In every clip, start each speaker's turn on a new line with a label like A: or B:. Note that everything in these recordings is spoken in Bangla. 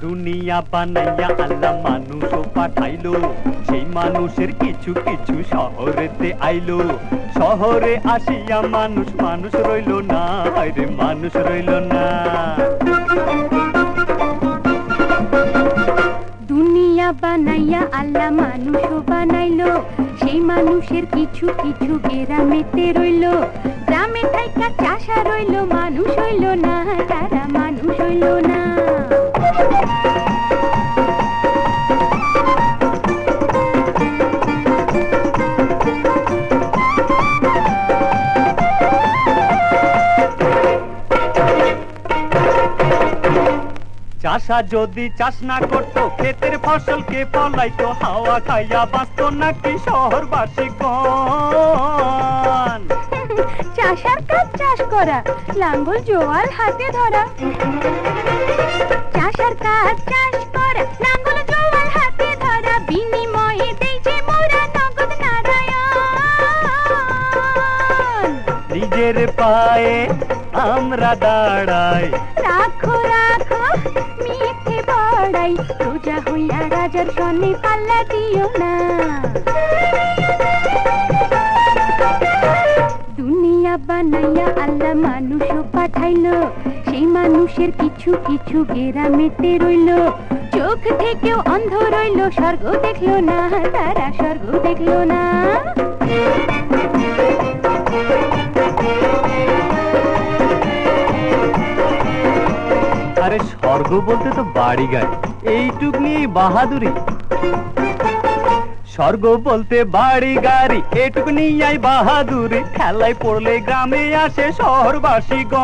A: দুনিয়া বানাইয়া আল্লাহ মানুষও পাঠাইলো, সেই মানুষের কিছু কিছু শহরেতে আইলো। শহরে আসিয়া মানুষ মানুষ রইল না, রে মানুষ রইল না।
B: দুনিয়া বানাইয়া আল্লাহ মানুষও বানাইলো, সেই মানুষের কিছু কিছু গ্রামেতে রইল। গ্রামে থাইকা চাষা রইল, মানুষ হইল না, তারা মানুষ হইল না।
A: চাষা যদি চাষ না করতো, ক্ষেতের ফসল কে ফলাইতো, হাওয়া খাইয়া বাঁচতো নাকি শহরবাসীগণ?
B: চাষার কাজ চাষ করা, লাঙ্গল জোয়াল হাতে ধরা। চাষার কাজ চাষ করা, লাঙ্গল জোয়াল হাতে ধরা, বিনিময়ে দেই যে মোরা নগদ নারায়ণ।
A: নিজের পায়ে আমরা দাঁড়াই,
B: রাখো রাখো মিথ্যে বড়াই, রোজা হইয়া রাজার সনে পাল্লা দিও না। দুনিয়া বানাইয়া আল্লাহ মানুষও পাঠাইলো, সেই মানুষের কিছু কিছু গ্রামেতে রইল। চোখ থেকেও অন্ধ রইল, স্বর্গ দেখলো না, তারা স্বর্গ দেখলো না।
A: আরে স্বর্গ বলতে তো বাড়ি গাড়ি, এইটুক নিয়ে বাহাদুরি। স্বর্গ বলতে বাড়ি গাড়ি, এটুক নিয়ে বাহাদুরি। খেলায় পড়লে গ্রামে আসে শহরবাসীগণ।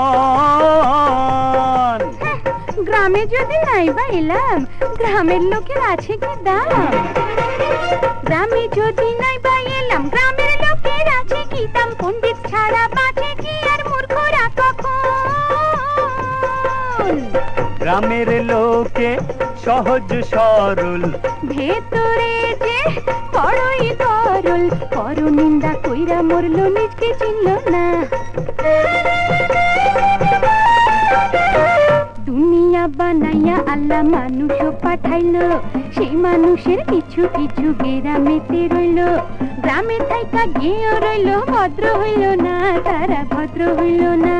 B: গ্রামে যদি নাই বা এলাম, গ্রামের লোকের আছে কি দাম? গ্রামে যদি নাই বা এলাম, গ্রামের লোকের আছে কি দাম? পণ্ডিত ছাড়া বাঁচে কি আর মূর্খরা কখন?
A: গ্রামের লোকে সহজ সরল,
B: ভেতরে যে বড়ই তরল। পরনিন্দা কইরা মরলো, নিজকে চিনল না। দুনিয়া বানাইয়া আল্লাহ মানুষও পাঠাইলো, সেই মানুষের কিছু কিছু গ্রামেতে রইল। গ্রামে থাইকা গেও রইল, ভদ্র হইল না, তারা ভদ্র হইল না।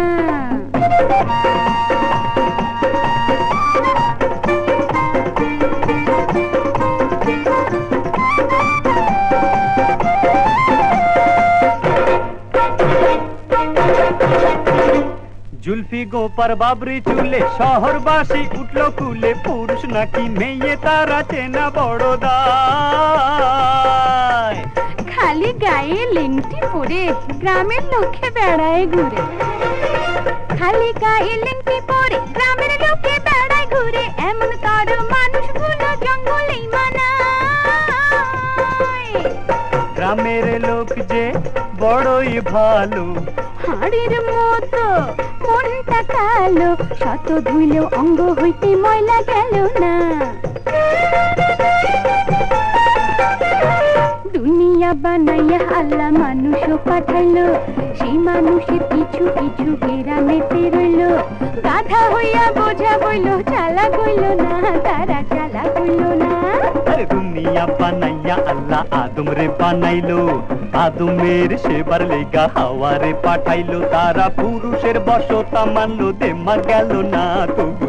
A: জুলফি গোপার বাবরি চুলে শহরবাসী উঠলো কুলে। পুরুষ নাকি মেয়ে তারা চেনা বড় দায়।
B: খালি গায়ে লেংটি পরে গ্রামের লোকে বেড়ায় ঘুরে। খালি গায়ে লেংটি পরে গ্রামের লোকে বেড়ায় ঘুরে। এমন তর মানুষগুলো জঙ্গলেই মানায়।
A: গ্রামের লোক যে বড়ই ভালো,
B: হাড়ির মতো মনটা কালো। শত ধুইলেও অঙ্গ হইতে ময়লা গেল না। দুনিয়া বানাইয়া আল্লাহ মানুষও পাঠাইলো, সেই মানুষের কিছু কিছু গ্রামেতে রইল। গাধা হইয়া বোঝা হইল, চালাক হইল না, তারা চালাক হইল না।
A: আরে দুনিয়া বানাইয়া আল্লাহ আদম রে বানাইলো, আদমের সেবার লেগা হাওয়ারে পাঠাইলো। তারা পুরুষের বশতা মানলো, দেমা গেল না তবু